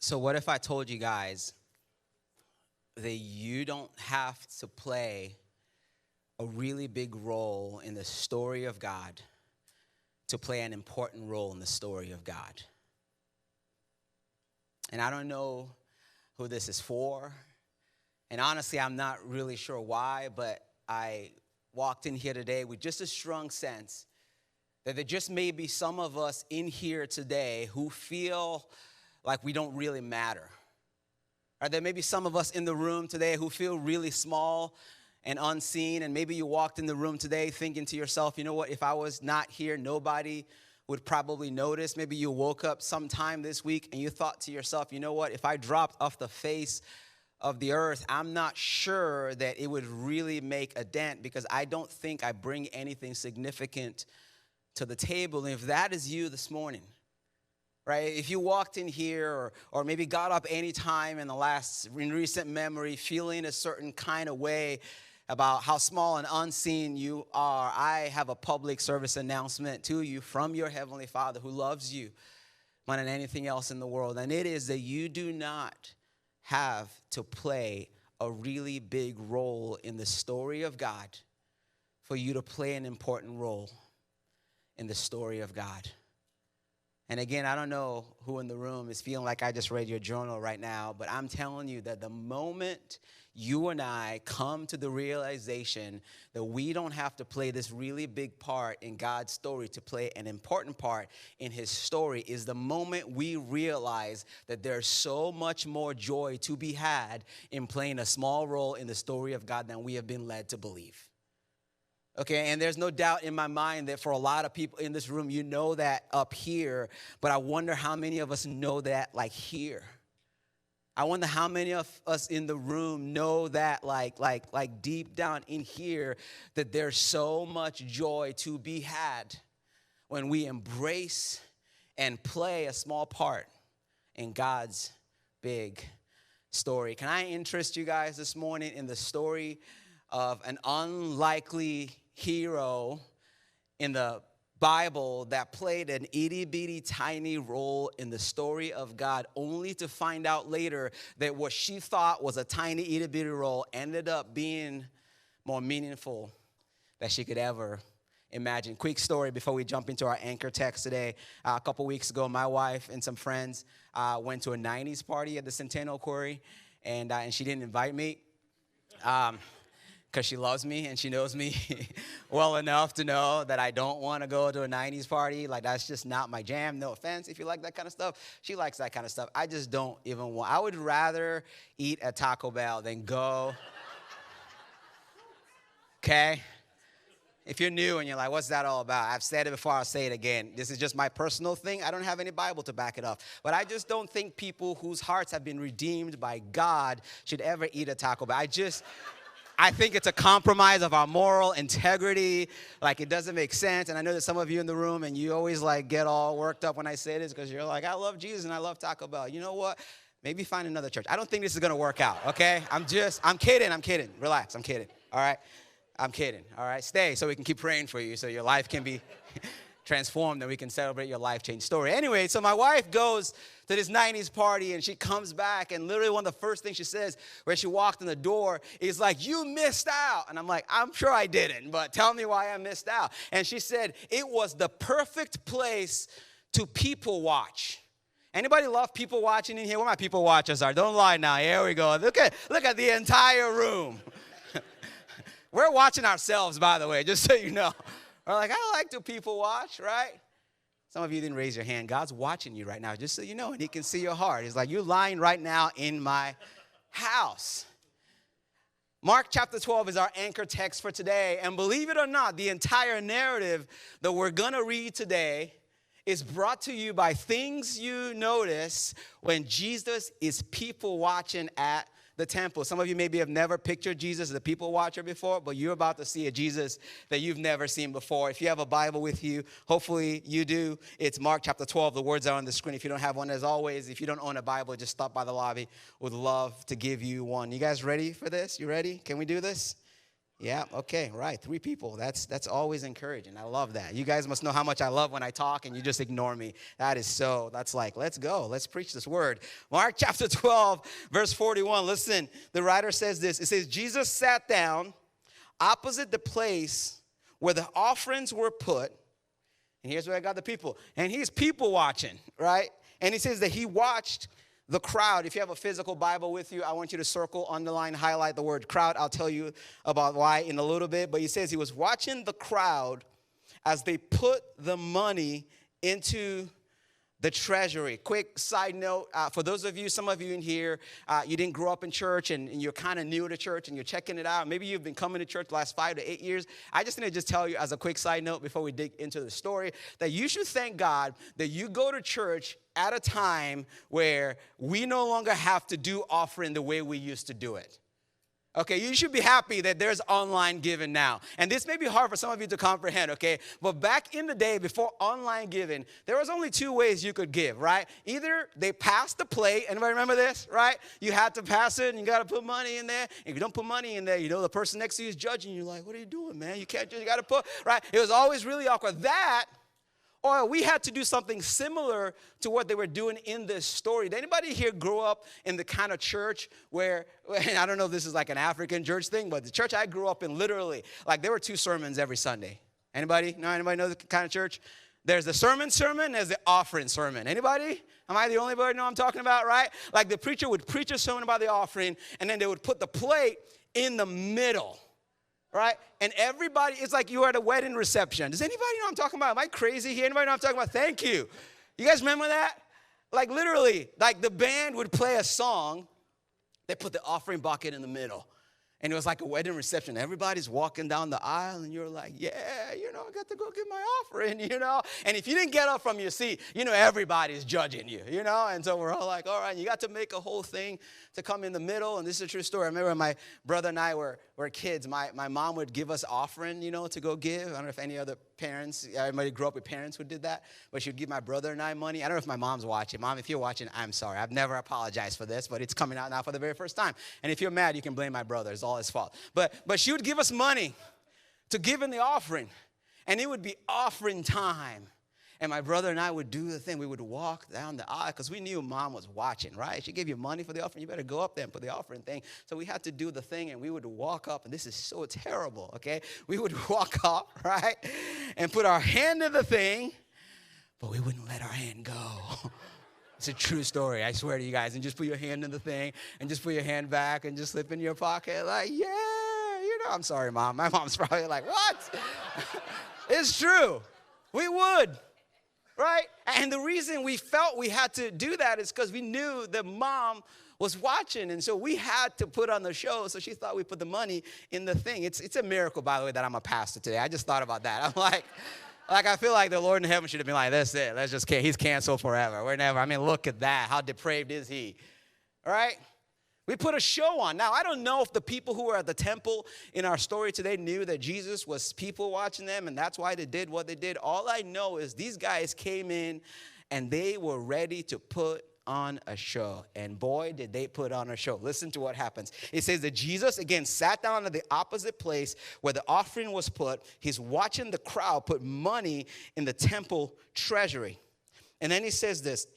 So what if I told you guys that you don't have to play a really big role in the story of God to play an important role in the story of God? And I don't know who this is for. And honestly, I'm not really sure why, but I walked in here today with just a strong sense that there just may be some of us in here today who feel like we don't really matter. Or there may be some of us in the room today who feel really small and unseen. And maybe you walked in the room today thinking to yourself, you know what, if I was not here, nobody would probably notice. Maybe you woke up sometime this week and you thought to yourself, you know what, if I dropped off the face of the earth, I'm not sure that it would really make a dent because I don't think I bring anything significant to the table. And if that is you this morning, right, if you walked in here or maybe got up any time in recent memory feeling a certain kind of way about how small and unseen you are, I have a public service announcement to you from your Heavenly Father who loves you more than anything else in the world. And it is that you do not have to play a really big role in the story of God for you to play an important role in the story of God. And again, I don't know who in the room is feeling like I just read your journal right now, but I'm telling you that the moment you and I come to the realization that we don't have to play this really big part in God's story to play an important part in his story is the moment we realize that there's so much more joy to be had in playing a small role in the story of God than we have been led to believe. Okay, and there's no doubt in my mind that for a lot of people in this room, you know that up here, but I wonder how many of us know that like here. I wonder how many of us in the room know that like deep down in here that there's so much joy to be had when we embrace and play a small part in God's big story. Can I interest you guys this morning in the story of an unlikely hero in the Bible that played an itty-bitty tiny role in the story of God, only to find out later that what she thought was a tiny itty-bitty role ended up being more meaningful than she could ever imagine. Quick story before we jump into our anchor text today. A couple weeks ago, my wife and some friends went to a 90s party at the Centennial Quarry, and she didn't invite me. Because she loves me and she knows me well enough to know that I don't want to go to a 90s party. Like, that's just not my jam. No offense if you like that kind of stuff. She likes that kind of stuff. I just don't even want. I would rather eat at Taco Bell than go. Okay? If you're new and you're like, what's that all about? I've said it before, I'll say it again. This is just my personal thing. I don't have any Bible to back it up. But I just don't think people whose hearts have been redeemed by God should ever eat at Taco Bell. I think it's a compromise of our moral integrity. Like, it doesn't make sense. And I know that some of you in the room, and you always, like, get all worked up when I say this because you're like, I love Jesus and I love Taco Bell. You know what? Maybe find another church. I don't think this is going to work out, okay? I'm kidding. Relax, I'm kidding, all right? I'm kidding, all right? Stay so we can keep praying for you so your life can be transformed and we can celebrate your life-change story. Anyway, so my wife goes to this 90s party and she comes back and literally one of the first things she says where she walked in the door is like, you missed out. And I'm like, I'm sure I didn't, but tell me why I missed out. And she said, it was the perfect place to people watch. Anybody love people watching in here? Where my people watchers are? Don't lie now. Here we go. Look at the entire room. We're watching ourselves, by the way, just so you know. We're like, I like to people watch, right? Some of you didn't raise your hand. God's watching you right now, just so you know, and he can see your heart. He's like, you're lying right now in my house. Mark chapter 12 is our anchor text for today. And believe it or not, the entire narrative that we're going to read today is brought to you by things you notice when Jesus is people watching at the temple. Some of you maybe have never pictured Jesus as a people watcher before, but you're about to see a Jesus that you've never seen before. If you have a Bible with you, hopefully you do. It's Mark chapter 12. The words are on the screen. If you don't have one, as always, if you don't own a Bible, just stop by the lobby. Would love to give you one. You guys ready for this? You ready? Can we do this? Yeah, okay, right. 3 people. That's always encouraging. I love that. You guys must know how much I love when I talk and you just ignore me. That's like, let's go. Let's preach this word. Mark chapter 12, verse 41. Listen, the writer says this. It says, Jesus sat down opposite the place where the offerings were put. And here's where I got the people. And he's people watching, right? And he says that he watched the crowd. If you have a physical Bible with you, I want you to circle, underline, highlight the word crowd. I'll tell you about why in a little bit. But he says he was watching the crowd as they put the money into the treasury. Quick side note, for those of you, some of you in here, you didn't grow up in church and you're kind of new to church and you're checking it out. Maybe you've been coming to church the last 5 to 8 years. I just need to tell you as a quick side note before we dig into the story that you should thank God that you go to church at a time where we no longer have to do offering the way we used to do it. Okay, you should be happy that there's online giving now. And this may be hard for some of you to comprehend, okay? But back in the day, before online giving, there was only 2 ways you could give, right? Either they passed the plate. Anybody remember this, right? You had to pass it, and you got to put money in there. If you don't put money in there, you know the person next to you is judging you. Like, what are you doing, man? You can't, you got to put, right? It was always really awkward. That, or we had to do something similar to what they were doing in this story. Did anybody here grow up in the kind of church where, I don't know if this is like an African church thing, but the church I grew up in, literally, like there were 2 sermons every Sunday. Anybody know the kind of church? There's the sermon, there's the offering sermon. Anybody? Am I the only one know what I'm talking about, right? Like the preacher would preach a sermon about the offering, and then they would put the plate in the middle. Right? And everybody, it's like you are at a wedding reception. Does anybody know what I'm talking about? Am I crazy here? Anybody know what I'm talking about? Thank you. You guys remember that? Like literally, like the band would play a song. They put the offering bucket in the middle. And it was like a wedding reception. Everybody's walking down the aisle, and you're like, yeah, I got to go get my offering, And if you didn't get up from your seat, everybody's judging you, And so we're all like, all right, you got to make a whole thing to come in the middle. And this is a true story. I remember when my brother and I were kids, my mom would give us offering, to go give. I don't know if any other parents, everybody grew up with parents who did that, but she would give my brother and I money. I don't know if my mom's watching. Mom, if you're watching, I'm sorry. I've never apologized for this, but it's coming out now for the very first time. And if you're mad, you can blame my brother. It's all his fault. But she would give us money to give in the offering, and it would be offering time. And my brother and I would do the thing. We would walk down the aisle because we knew mom was watching, right? She gave you money for the offering. You better go up there and put the offering thing. So we had to do the thing, and we would walk up. And this is so terrible, okay? We would walk up, right, and put our hand in the thing, but we wouldn't let our hand go. It's a true story, I swear to you guys. And just put your hand in the thing, and just put your hand back, and just slip in your pocket like, yeah, I'm sorry, Mom. My mom's probably like, what? It's true. We would. Right? And the reason we felt we had to do that is because we knew that mom was watching. And so we had to put on the show. So she thought we put the money in the thing. It's a miracle, by the way, that I'm a pastor today. I just thought about that. I'm like I feel like the Lord in heaven should have been like, that's it. He's canceled forever. Look at that. How depraved is he? All right? We put a show on. Now, I don't know if the people who were at the temple in our story today knew that Jesus was people watching them, and that's why they did what they did. All I know is these guys came in, and they were ready to put on a show. And boy, did they put on a show. Listen to what happens. It says that Jesus, again, sat down at the opposite place where the offering was put. He's watching the crowd put money in the temple treasury. And then he says this.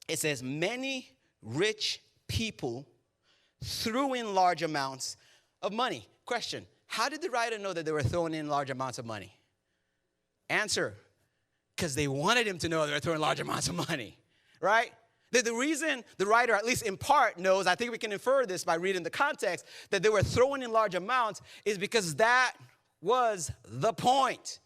It says, many rich people threw in large amounts of money. Question, how did the writer know that they were throwing in large amounts of money? Answer, because they wanted him to know they were throwing large amounts of money, right? The reason the writer, at least in part, knows, I think we can infer this by reading the context, that they were throwing in large amounts is because that was the point.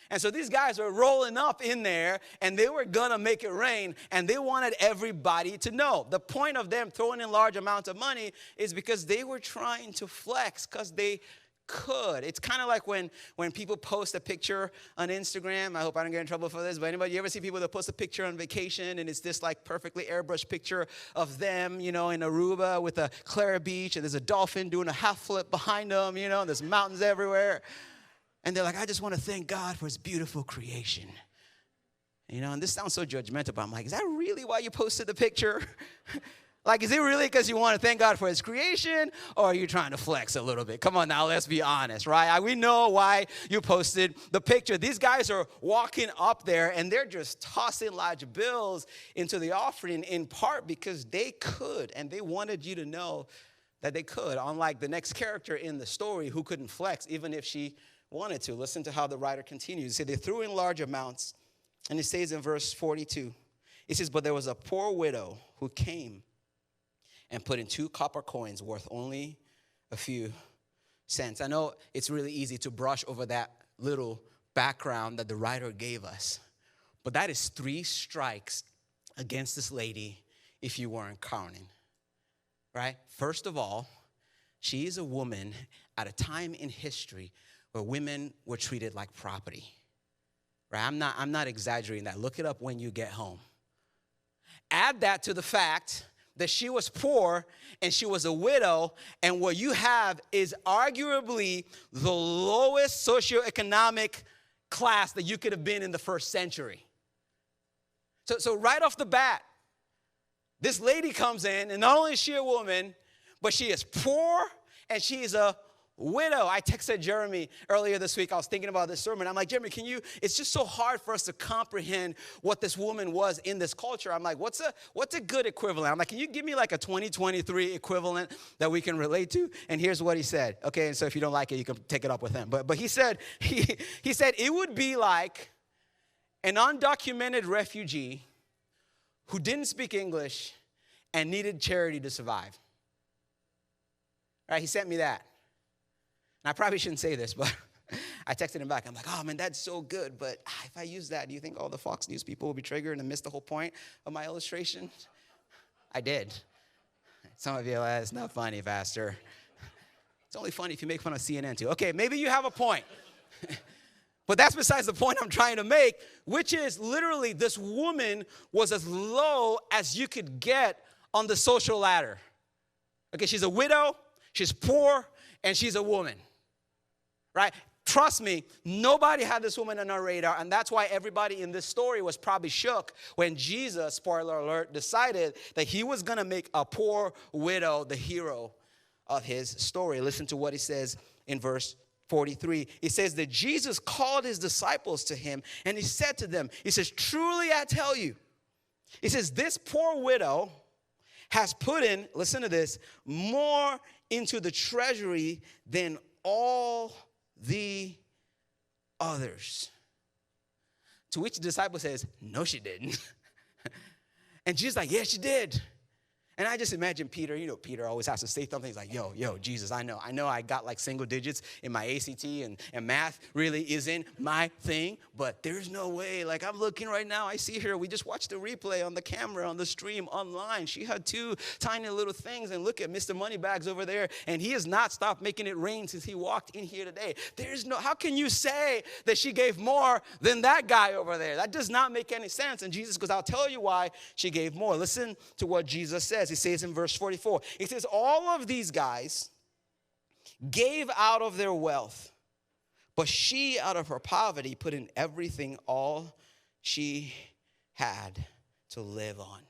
And so these guys were rolling up in there, and they were going to make it rain, and they wanted everybody to know. The point of them throwing in large amounts of money is because they were trying to flex because they could. It's kind of like when people post a picture on Instagram. I hope I don't get in trouble for this, but you ever see people that post a picture on vacation, and it's this like perfectly airbrushed picture of them, in Aruba with a clear beach, and there's a dolphin doing a half flip behind them, and there's mountains everywhere. And they're like, I just want to thank God for his beautiful creation. And this sounds so judgmental, but I'm like, is that really why you posted the picture? Like, is it really because you want to thank God for his creation, or are you trying to flex a little bit? Come on now, let's be honest, right? We know why you posted the picture. These guys are walking up there, and they're just tossing large bills into the offering, in part because they could, and they wanted you to know that they could, unlike the next character in the story who couldn't flex, even if she wanted to. Listen to how the writer continues. He said they threw in large amounts, and it says in verse 42, it says, but there was a poor widow who came and put in 2 copper coins worth only a few cents. I know it's really easy to brush over that little background that the writer gave us, but that is 3 strikes against this lady if you weren't counting, right? First of all, she is a woman at a time in history where women were treated like property, right? I'm not exaggerating that. Look it up when you get home. Add that to the fact that she was poor and she was a widow, and what you have is arguably the lowest socioeconomic class that you could have been in the first century. So right off the bat, this lady comes in, and not only is she a woman, but she is poor and she is a widow. I texted Jeremy earlier this week. I was thinking about this sermon. I'm like, Jeremy, it's just so hard for us to comprehend what this woman was in this culture. I'm like, what's a good equivalent? I'm like, can you give me like a 2023 equivalent that we can relate to? And here's what he said. Okay, and so if you don't like it, you can take it up with him. But he said, he said it would be like an undocumented refugee who didn't speak English and needed charity to survive. All right, he sent me that. And I probably shouldn't say this, but I texted him back. I'm like, oh, man, that's so good. But if I use that, do you think all the Fox News people will be triggered and miss the whole point of my illustration? I did. Some of you are like, it's not funny, Pastor. It's only funny if you make fun of CNN, too. Okay, maybe you have a point. But that's besides the point I'm trying to make, which is literally this woman was as low as you could get on the social ladder. Okay, she's a widow, she's poor, and she's a woman. Right? Trust me, nobody had this woman on our radar, and that's why everybody in this story was probably shook when Jesus, spoiler alert, decided that he was going to make a poor widow the hero of his story. Listen to what he says in verse 43. He says that Jesus called his disciples to him, and he said to them, he says, truly I tell you, he says, this poor widow has put in, listen to this, more into the treasury than all the others. To which the disciple says, no, she didn't. And Jesus like, yeah, she did. And I just imagine Peter, Peter always has to say something. He's like, yo, Jesus, I know I got like single digits in my ACT and math really isn't my thing, but there's no way. Like I'm looking right now, I see her. We just watched the replay on the camera, on the stream, online. She had 2 tiny little things, and look at Mr. Moneybags over there, and he has not stopped making it rain since he walked in here today. How can you say that she gave more than that guy over there? That does not make any sense. And Jesus goes, I'll tell you why she gave more. Listen to what Jesus says. He says in verse 44, he says, all of these guys gave out of their wealth, but she out of her poverty put in everything, all she had to live on.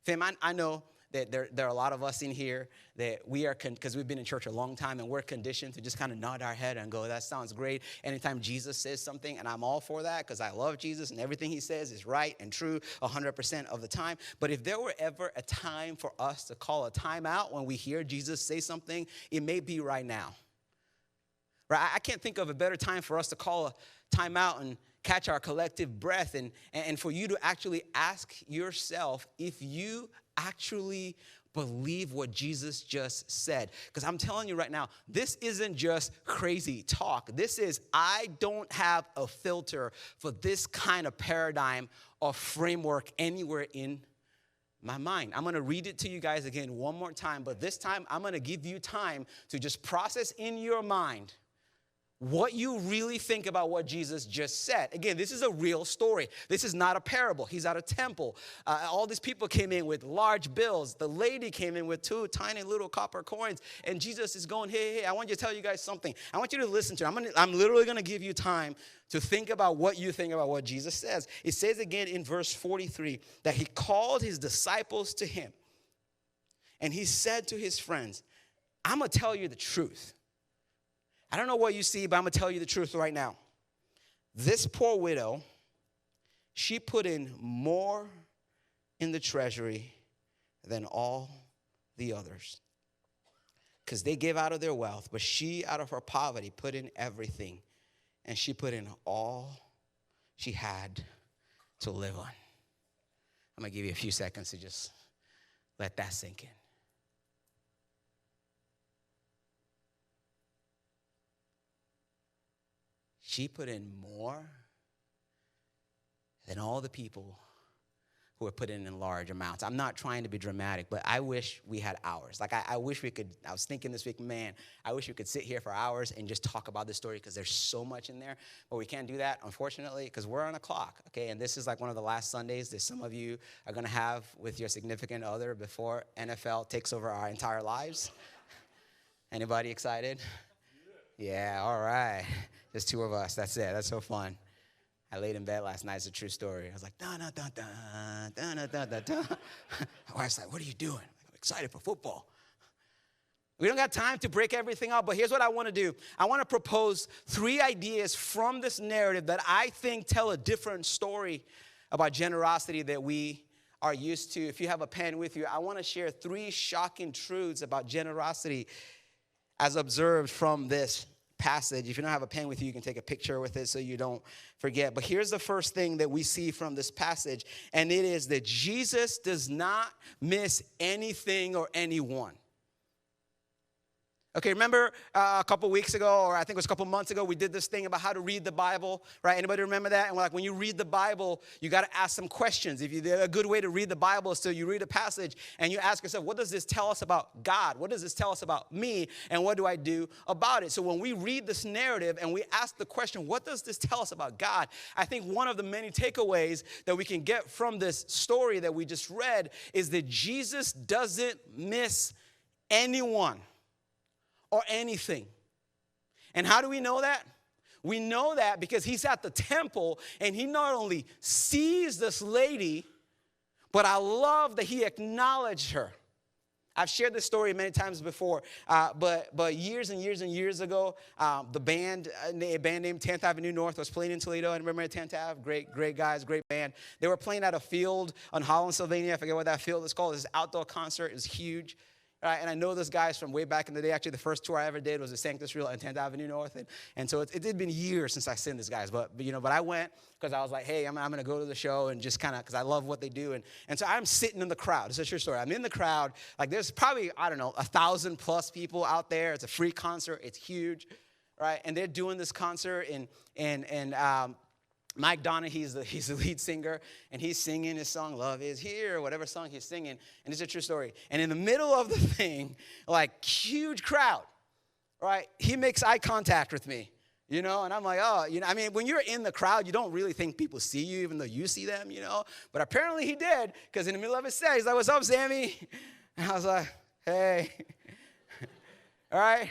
Fam, I know that there are a lot of us in here that we are, because we've been in church a long time, and we're conditioned to just kind of nod our head and go, that sounds great. Anytime Jesus says something, and I'm all for that because I love Jesus and everything he says is right and true 100% of the time. But if there were ever a time for us to call a timeout when we hear Jesus say something, it may be right now. Right? I can't think of a better time for us to call a timeout and catch our collective breath and for you to actually ask yourself if you actually believe what Jesus just said. Because I'm telling you right now, this isn't just crazy talk. This is, I don't have a filter for this kind of paradigm or framework anywhere in my mind. I'm going to read it to you guys again one more time, but this time I'm going to give you time to just process in your mind what you really think about what Jesus just said. Again, this is a real story. This is not a parable. He's at a temple. All these people came in with large bills. The lady came in with 2 tiny little copper coins. And Jesus is going, hey, I want you to tell you guys something. I want you to listen to it. I'm literally going to give you time to think about what you think about what Jesus says. It says again in verse 43 that he called his disciples to him. And he said to his friends, I'm going to tell you the truth. I don't know what you see, but I'm going to tell you the truth right now. This poor widow, she put in more in the treasury than all the others. Because they gave out of their wealth, but she, out of her poverty, put in everything. And she put in all she had to live on. I'm going to give you a few seconds to just let that sink in. She put in more than all the people who were put in large amounts. I'm not trying to be dramatic, but I wish we had hours. Like, I wish we could, I was thinking this week, man, I wish we could sit here for hours and just talk about this story because there's so much in there. But we can't do that, unfortunately, because we're on a clock, okay? And this is like one of the last Sundays that some of you are going to have with your significant other before NFL takes over our entire lives. Anybody excited? Yeah, all right. There's 2 of us. That's it. That's so fun. I laid in bed last night. It's a true story. I was like, da-da-da-da, da-da-da-da-da. My wife's like, what are you doing? I'm excited for football. We don't got time to break everything up, but here's what I want to do. I want to propose 3 ideas from this narrative that I think tell a different story about generosity that we are used to. If you have a pen with you, I want to share 3 shocking truths about generosity as observed from this passage. If you don't have a pen with you, you can take a picture with it so you don't forget. But here's the first thing that we see from this passage, and it is that Jesus does not miss anything or anyone. Okay, remember a couple weeks ago, or I think it was a couple months ago, we did this thing about how to read the Bible, right? Anybody remember that? And we're like, when you read the Bible, you got to ask some questions. A good way to read the Bible is to you read a passage and you ask yourself, what does this tell us about God? What does this tell us about me? And what do I do about it? So when we read this narrative and we ask the question, what does this tell us about God? I think one of the many takeaways that we can get from this story that we just read is that Jesus doesn't miss anyone or anything. And how do we know that? We know that because he's at the temple and he not only sees this lady, but I love that he acknowledged her. I've shared this story many times before, but years and years and years ago, a band named 10th Avenue North was playing in Toledo. And remember 10th Ave? Great guys, great band. They were playing at a field on Holland, Sylvania. I forget what that field is called. It's an outdoor concert. It was huge. Right, and I know those guys from way back in the day. Actually, the first tour I ever did was at Sanctus Real and 10th Avenue North. And so it had been years since I've seen these guys. But I went because I was like, hey, I'm going to go to the show and just kind of, because I love what they do. And so I'm sitting in the crowd. It's a true story. I'm in the crowd. Like there's probably, 1,000+ people out there. It's a free concert. It's huge, right? And they're doing this concert and Mike Donna, he's the lead singer, and he's singing his song, Love Is Here, whatever song he's singing, and it's a true story. And in the middle of the thing, like, huge crowd, right, he makes eye contact with me, and I'm like, when you're in the crowd, you don't really think people see you, even though you see them, but apparently he did, because in the middle of his set, he's like, what's up, Sammy? And I was like, hey, all right?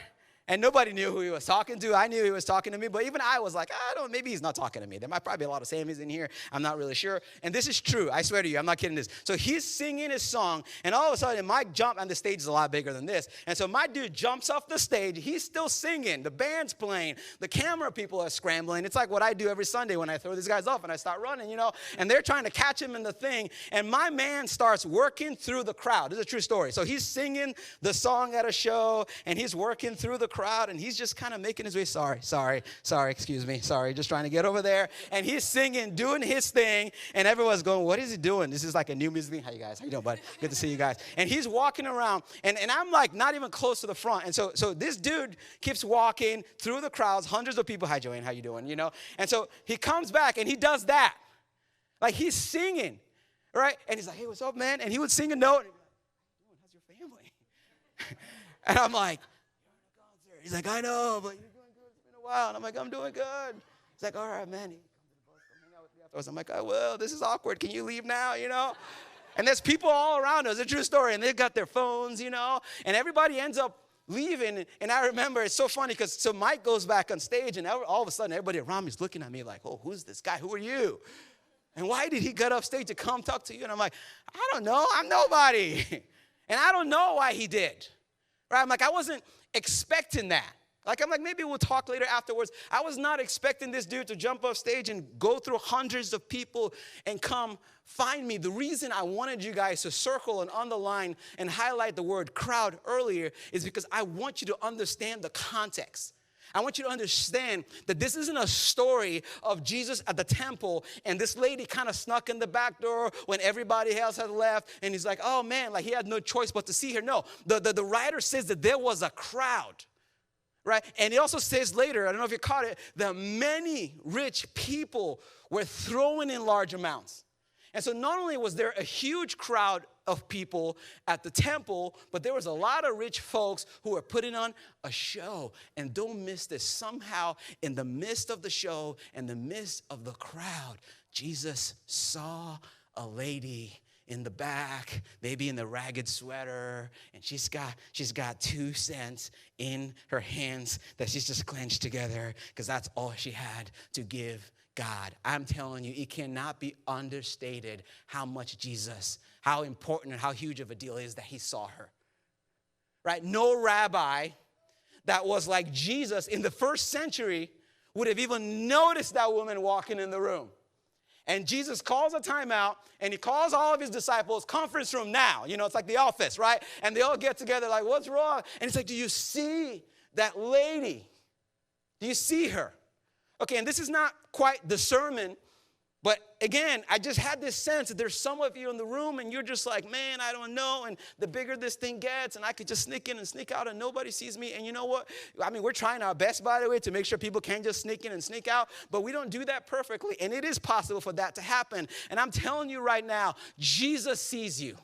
And nobody knew who he was talking to. I knew he was talking to me, but even I was like, maybe he's not talking to me. There might probably be a lot of Sammys in here. I'm not really sure. And this is true. I swear to you, I'm not kidding this. So he's singing his song, and all of a sudden, Mike jumped, and the stage is a lot bigger than this. And so my dude jumps off the stage. He's still singing. The band's playing. The camera people are scrambling. It's like what I do every Sunday when I throw these guys off and I start running, and they're trying to catch him in the thing. And my man starts working through the crowd. This is a true story. So he's singing the song at a show, and he's working through the crowd, and he's just kind of making his way, sorry, excuse me, just trying to get over there. And he's singing, doing his thing, and everyone's going, what is he doing? This is like a new music thing. How you guys? How you doing, bud? Good to see you guys. And he's walking around, and I'm like not even close to the front. And so this dude keeps walking through the crowds, hundreds of people. Hi, Joanne, how you doing? And so he comes back, and he does that. Like he's singing, right? And he's like, hey, what's up, man? And he would sing a note, and he'd be like, how's your family? And I'm like, he's like, I know, but you're doing good. It's been a while? And I'm like, I'm doing good. He's like, all right, man. He comes to the bus, come hang out with me afterwards. I'm like, I will. This is awkward. Can you leave now, And there's people all around us. It's a true story. And they've got their phones, And everybody ends up leaving. And I remember, it's so funny because so Mike goes back on stage. And all of a sudden, everybody around me is looking at me like, oh, who's this guy? Who are you? And why did he get off stage to come talk to you? And I'm like, I don't know. I'm nobody. And I don't know why he did. Right? I'm like, I wasn't expecting that. I'm like, maybe we'll talk later afterwards. I was not expecting this dude to jump off stage and go through hundreds of people and come find me. The reason I wanted you guys to circle and underline and highlight the word crowd earlier is because I want you to understand the context. I want you to understand that this isn't a story of Jesus at the temple and this lady kind of snuck in the back door when everybody else had left and he's like, oh man, he had no choice but to see her. No, the writer says that there was a crowd. Right? And it also says later, I don't know if you caught it, that many rich people were throwing in large amounts. And so not only was there a huge crowd of people at the temple, but there was a lot of rich folks who were putting on a show. And don't miss this. Somehow, in the midst of the show, in the midst of the crowd, Jesus saw a lady in the back, maybe in the ragged sweater, and she's got 2 cents in her hands that she's just clenched together because that's all she had to give God. I'm telling you, it cannot be understated how much Jesus, how important and how huge of a deal it is that he saw her. Right? No rabbi that was like Jesus in the first century would have even noticed that woman walking in the room. And Jesus calls a timeout, and he calls all of his disciples, conference room now. It's like the office, right? And they all get together like, what's wrong? And he's like, do you see that lady? Do you see her? Okay, and this is not quite the sermon, but again, I just had this sense that there's some of you in the room, and you're just like, man, I don't know, and the bigger this thing gets, and I could just sneak in and sneak out, and nobody sees me, and you know what? We're trying our best, by the way, to make sure people can't just sneak in and sneak out, but we don't do that perfectly, and it is possible for that to happen, and I'm telling you right now, Jesus sees you.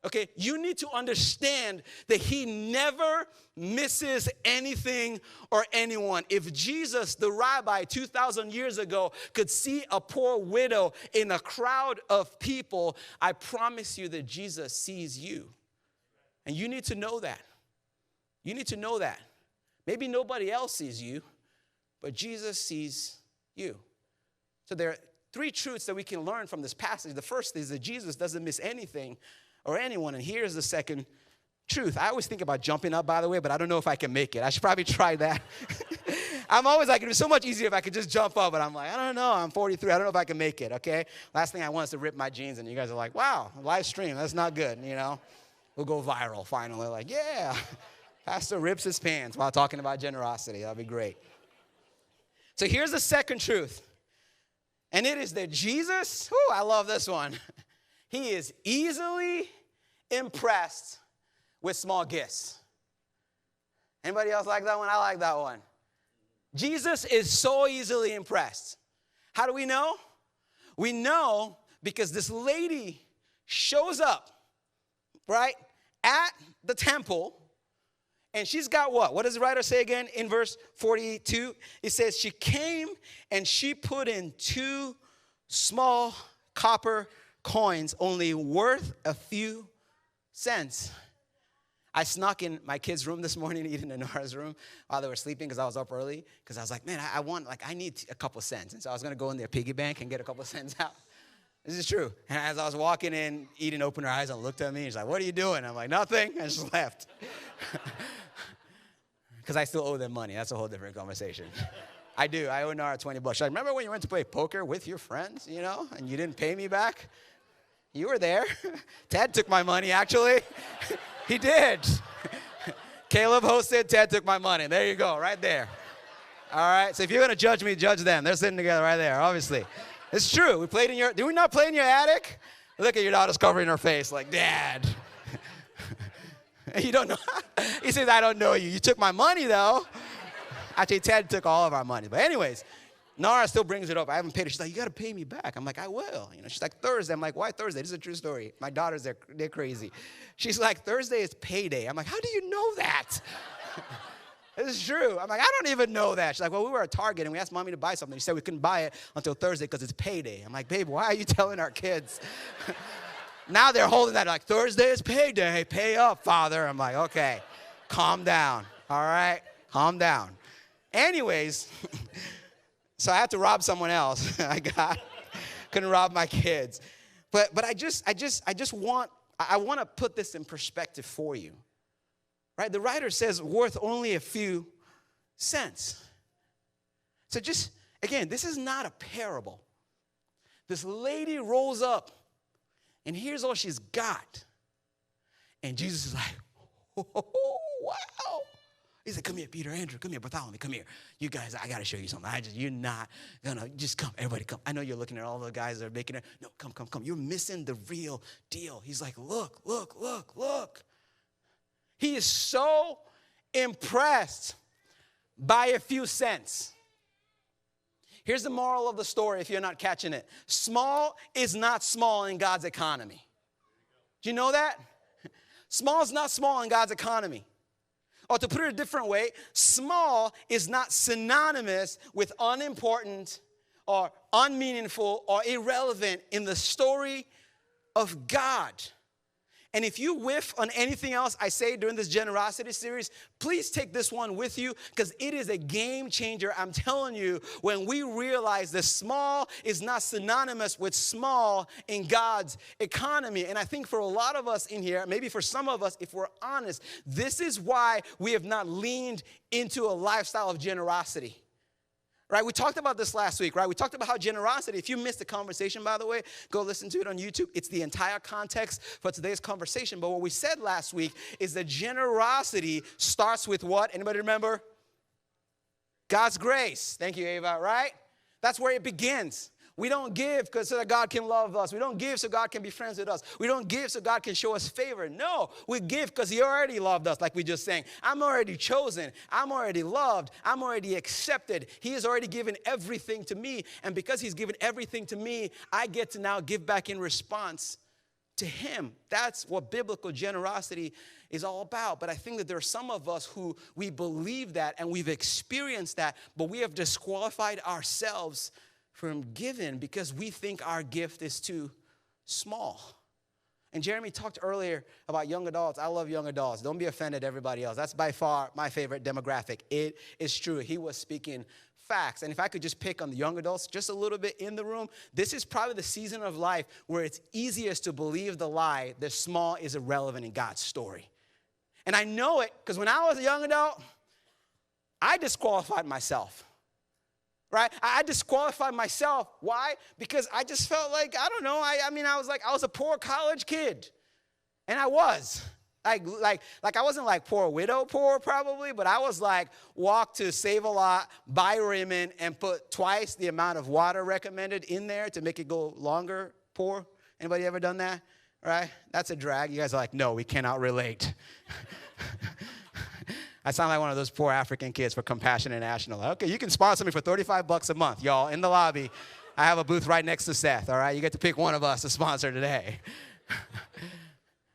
Okay, you need to understand that he never misses anything or anyone. If Jesus, the rabbi 2,000 years ago, could see a poor widow in a crowd of people, I promise you that Jesus sees you. And you need to know that. You need to know that. Maybe nobody else sees you, but Jesus sees you. So there are 3 truths that we can learn from this passage. The first is that Jesus doesn't miss anything or anyone. And here's the second truth. I always think about jumping up, by the way, but I don't know if I can make it. I should probably try that. I'm always like, it'd be so much easier if I could just jump up, but I'm like, I don't know. I'm 43. I don't know if I can make it, okay? Last thing I want is to rip my jeans, and you guys are like, wow, live stream. That's not good, We'll go viral finally. Like, yeah, Pastor rips his pants while talking about generosity. That'll be great. So here's the second truth. And it is that Jesus, I love this one. He is easily impressed with small gifts. Anybody else like that one? I like that one. Jesus is so easily impressed. How do we know? We know because this lady shows up, right, at the temple, and she's got what? What does the writer say again in verse 42? It says she came and she put in 2 small copper coins, only worth a few cents. I snuck in my kids' room this morning, even in Nora's room, while they were sleeping because I was up early. Because I was like, man, I need a couple cents. And so I was going to go in their piggy bank and get a couple cents out. This is true. And as I was walking in, Eden opened her eyes and looked at me. She's like, what are you doing? I'm like, nothing. I just left. Because I still owe them money. That's a whole different conversation. I do. I owe Nora $20. She's like, remember when you went to play poker with your friends, and you didn't pay me back? You were there. Ted took my money, actually. He did. Caleb hosted, Ted took my money. There you go, right there. All right, so if you're going to judge me, judge them. They're sitting together right there, obviously. It's true. Did we not play in your attic? Look at your daughter's covering her face like, Dad. You don't know. He says, I don't know you. You took my money, though. Actually, Ted took all of our money. But anyways, Nara still brings it up. I haven't paid her. She's like, you got to pay me back. I'm like, I will. She's like, Thursday. I'm like, why Thursday? This is a true story. My daughters, they're crazy. She's like, Thursday is payday. I'm like, how do you know that? This is true. I'm like, I don't even know that. She's like, well, we were at Target and we asked mommy to buy something. She said we couldn't buy it until Thursday because it's payday. I'm like, babe, why are you telling our kids? Now they're holding that like, Thursday is payday. Pay up, Father. I'm like, okay, calm down. All right, calm down. Anyways, so I had to rob someone else. Couldn't rob my kids. But I want to put this in perspective for you. Right? The writer says worth only a few cents. So just, again, this is not a parable. This lady rolls up, and here's all she's got. And Jesus is like, oh, wow. He said, come here, Peter, Andrew, come here, Bartholomew, come here. You guys, I got to show you something. You're not going to, just come, everybody come. I know you're looking at all the guys that are making it. No, come. You're missing the real deal. He's like, look. He is so impressed by a few cents. Here's the moral of the story if you're not catching it. Small is not small in God's economy. Do you know that? Small is not small in God's economy. Or to put it a different way, small is not synonymous with unimportant or unmeaningful or irrelevant in the story of God. And if you whiff on anything else I say during this generosity series, please take this one with you because it is a game changer. I'm telling you, when we realize that small is not synonymous with small in God's economy. And I think for a lot of us in here, maybe for some of us, if we're honest, this is why we have not leaned into a lifestyle of generosity. Right, we talked about this last week, right? We talked about how generosity, if you missed the conversation, by the way, go listen to it on YouTube. It's the entire context for today's conversation. But what we said last week is that generosity starts with what? Anybody remember? God's grace. Thank you, Ava, right? That's where it begins. We don't give so that God can love us. We don't give so God can be friends with us. We don't give so God can show us favor. No, we give because he already loved us, like we just sang. I'm already chosen. I'm already loved. I'm already accepted. He has already given everything to me. And because he's given everything to me, I get to now give back in response to him. That's what biblical generosity is all about. But I think that there are some of us who we believe that and we've experienced that, but we have disqualified ourselves from giving because we think our gift is too small. And Jeremy talked earlier about young adults. I love young adults. Don't be offended, everybody else. That's by far my favorite demographic. It is true. He was speaking facts. And if I could just pick on the young adults just a little bit in the room, this is probably the season of life where it's easiest to believe the lie that small is irrelevant in God's story. And I know it because when I was a young adult, I disqualified myself. Right? I disqualified myself. Why? Because I just felt like, I don't know. I was a poor college kid. And I was. I wasn't like poor widow poor probably, but I was like walk to Save a Lot, buy raiment, and put twice the amount of water recommended in there to make it go longer poor. Anybody ever done that? Right? That's a drag. You guys are like, no, we cannot relate. I sound like one of those poor African kids for Compassion International. Okay, you can sponsor me for $35 a month, y'all, in the lobby. I have a booth right next to Seth, all right? You get to pick one of us to sponsor today.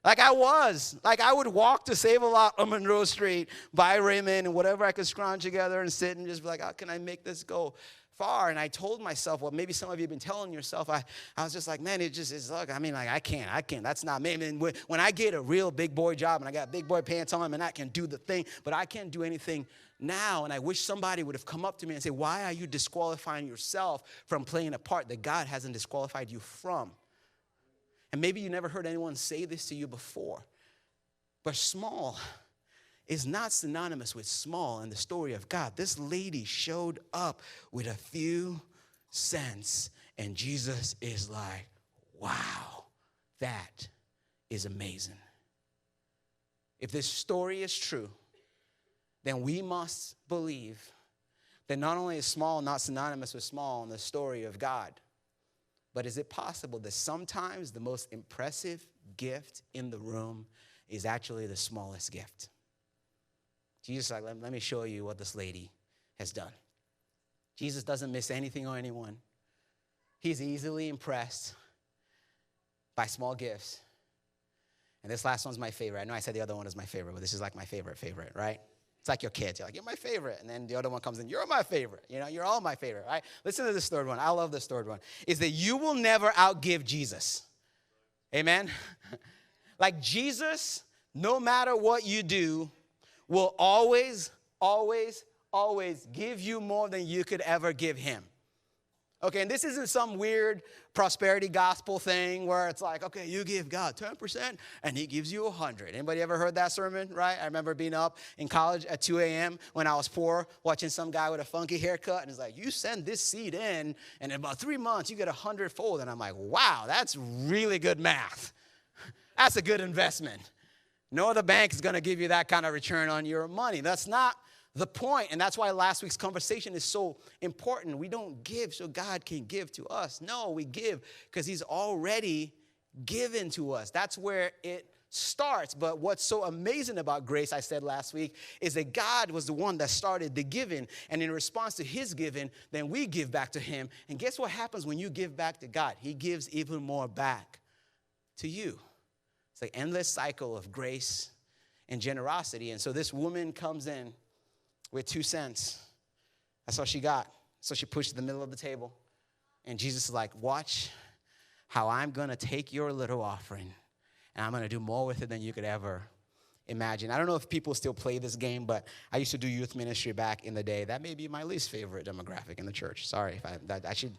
I would walk to Save a Lot on Monroe Street, buy raiment and whatever I could scrounge together and sit and just be like, how can I make this go far? And I told myself, well, maybe some of you have been telling yourself, I was just like, man, it just is, look, I can't, that's not me. I mean, when I get a real big boy job and I got big boy pants on and I can do the thing, but I can't do anything now. And I wish somebody would have come up to me and say, why are you disqualifying yourself from playing a part that God hasn't disqualified you from? And maybe you never heard anyone say this to you before, but small is not synonymous with small in the story of God. This lady showed up with a few cents, and Jesus is like, wow, that is amazing. If this story is true, then we must believe that not only is small not synonymous with small in the story of God, but is it possible that sometimes the most impressive gift in the room is actually the smallest gift? Jesus is like, let me show you what this lady has done. Jesus doesn't miss anything or anyone. He's easily impressed by small gifts. And this last one's my favorite. I know I said the other one is my favorite, but this is like my favorite, right? It's like your kids. You're like, you're my favorite. And then the other one comes in, you're my favorite. You're all my favorite, right? Listen to this third one. I love this third one. Is that you will never outgive Jesus. Amen? Like Jesus, no matter what you do, will always, always, always give you more than you could ever give him. Okay, and this isn't some weird prosperity gospel thing where it's like, okay, you give God 10% and he gives you 100. Anybody ever heard that sermon, right? I remember being up in college at 2 a.m. when I was poor, watching some guy with a funky haircut, and he's like, you send this seed in, and in about 3 months, you get 100-fold. And I'm like, wow, that's really good math. That's a good investment. No other bank is going to give you that kind of return on your money. That's not the point, and that's why last week's conversation is so important. We don't give so God can give to us. No, we give because he's already given to us. That's where it starts. But what's so amazing about grace, I said last week, is that God was the one that started the giving. And in response to his giving, then we give back to him. And guess what happens when you give back to God? He gives even more back to you. It's an endless cycle of grace and generosity. And so this woman comes in with 2 cents. That's all she got. So she pushed it in the middle of the table. And Jesus is like, watch how I'm going to take your little offering, and I'm going to do more with it than you could ever imagine. I don't know if people still play this game, but I used to do youth ministry back in the day. That may be my least favorite demographic in the church. Sorry. I should.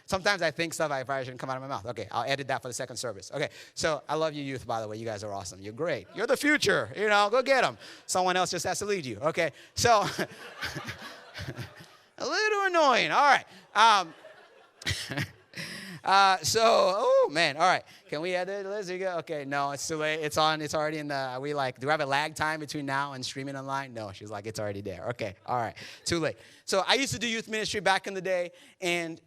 Sometimes I think stuff I probably shouldn't come out of my mouth. Okay, I'll edit that for the second service. Okay, so I love you youth, by the way. You guys are awesome. You're great. You're the future. Go get them. Someone else just has to lead you. Okay, so a little annoying. All right. Oh man, all right. Can we edit this? Okay, no, it's too late. It's on. It's already in the. Do we have a lag time between now and streaming online? No, she's like, it's already there. Okay, all right, too late. So I used to do youth ministry back in the day, and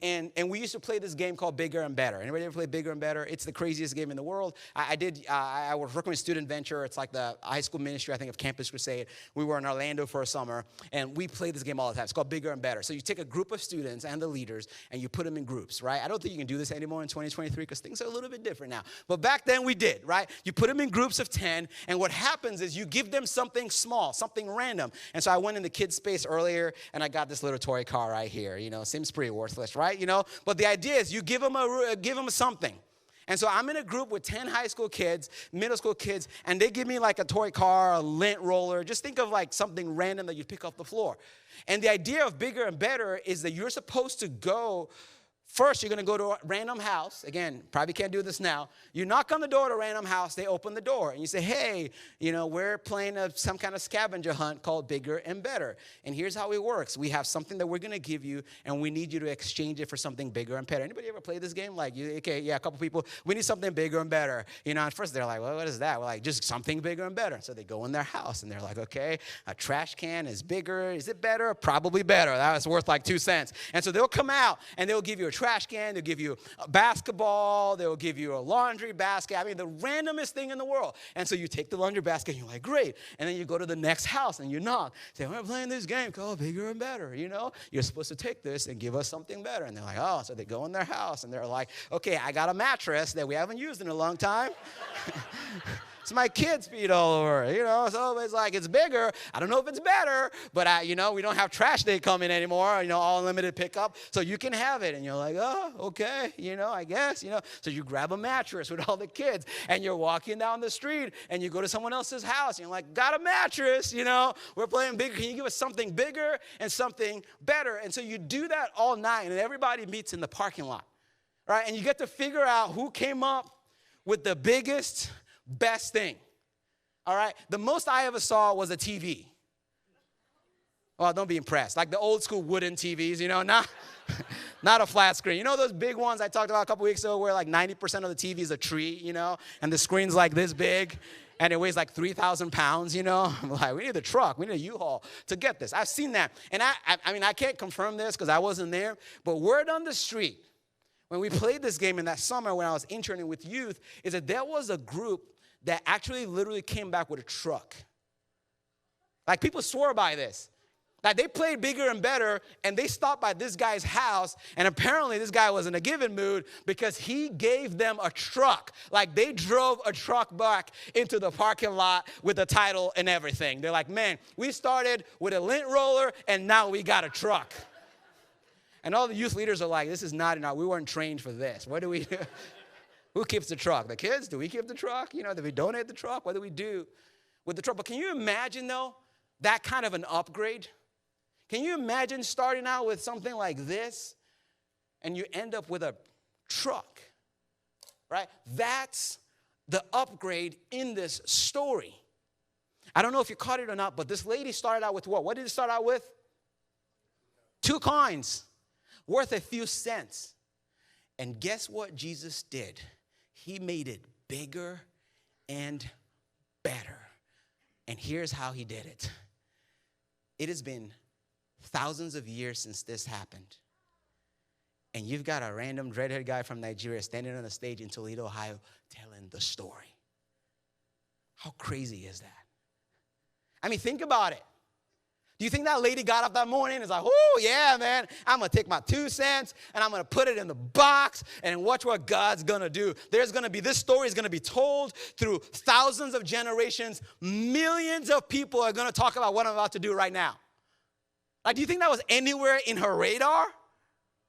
we used to play this game called Bigger and Better. Anybody ever play Bigger and Better? It's the craziest game in the world. I was working with Student Venture. It's like the high school ministry, I think, of Campus Crusade. We were in Orlando for a summer, and we played this game all the time. It's called Bigger and Better. So you take a group of students and the leaders, and you put them in groups, right? I don't think you can do this anymore in 2023 because things are a little bit different now. But back then we did, right? You put them in groups of 10, and what happens is you give them something small, something random. And so I went in the kids' space earlier, and I got this little toy car right here. Seems pretty worthless, right? But the idea is you give them something. And so I'm in a group with 10 high school kids, middle school kids, and they give me like a toy car, a lint roller. Just think of like something random that you pick off the floor. And the idea of Bigger and Better is that you're supposed to go. First, you're going to go to a random house. Again, probably can't do this now. You knock on the door to a random house. They open the door. And you say, hey, we're playing some kind of scavenger hunt called Bigger and Better. And here's how it works. We have something that we're going to give you, and we need you to exchange it for something bigger and better. Anybody ever play this game? Like, okay, yeah, a couple people. We need something bigger and better. At first they're like, well, what is that? We're like, just something bigger and better. So they go in their house, and they're like, okay, a trash can is bigger. Is it better? Probably better. That was worth like 2 cents. And so they'll come out, and they'll give you a trash can, they'll give you a basketball, they'll give you a laundry basket. I mean, the randomest thing in the world. And so you take the laundry basket, and you're like, great. And then you go to the next house, and you knock. Say, we're playing this game called Bigger and Better, You're supposed to take this and give us something better. And they're like, oh. So they go in their house, and they're like, okay, I got a mattress that we haven't used in a long time. It's my kids' feet all over, So it's like, it's bigger. I don't know if it's better, but we don't have trash day coming anymore, all unlimited pickup. So you can have it. And you're like, oh, okay, I guess, So you grab a mattress with all the kids, and you're walking down the street, and you go to someone else's house, and you're like, got a mattress, We're playing bigger. Can you give us something bigger and something better? And so you do that all night, and everybody meets in the parking lot, right? And you get to figure out who came up with the biggest, best thing, all right? The most I ever saw was a TV. Well, don't be impressed. Like the old school wooden TVs, not a flat screen. Those big ones I talked about a couple weeks ago where like 90% of the TV is a tree, and the screen's like this big, and it weighs like 3,000 pounds, I'm like, we need a truck. We need a U-Haul to get this. I've seen that. And I mean, I can't confirm this because I wasn't there, but word on the street, when we played this game in that summer when I was interning with youth, is that there was a group that actually literally came back with a truck. Like, people swore by this. Like they played bigger and better, and they stopped by this guy's house, and apparently this guy was in a giving mood because he gave them a truck. Like they drove a truck back into the parking lot with the title and everything. They're like, man, we started with a lint roller, and now we got a truck. And all the youth leaders are like, this is not enough. We weren't trained for this. What do we do? Who keeps the truck? The kids? Do we keep the truck? You know, do we donate the truck? What do we do with the truck? But can you imagine, though, that kind of an upgrade? Can you imagine starting out with something like this and you end up with a truck, right? That's the upgrade in this story. I don't know if you caught it or not, but this lady started out with what? What did it start out with? 2 coins worth a few cents. And guess what Jesus did? He made it bigger and better. And here's how he did it. It has been thousands of years since this happened. And you've got a random dreadhead guy from Nigeria standing on the stage in Toledo, Ohio, telling the story. How crazy is that? I mean, think about it. Do you think that lady got up that morning and is like, oh, yeah, man, I'm going to take my 2 cents and I'm going to put it in the box and watch what God's going to do. There's going to be, this story is going to be told through thousands of generations. Millions of people are going to talk about what I'm about to do right now. Like, do you think that was anywhere in her radar?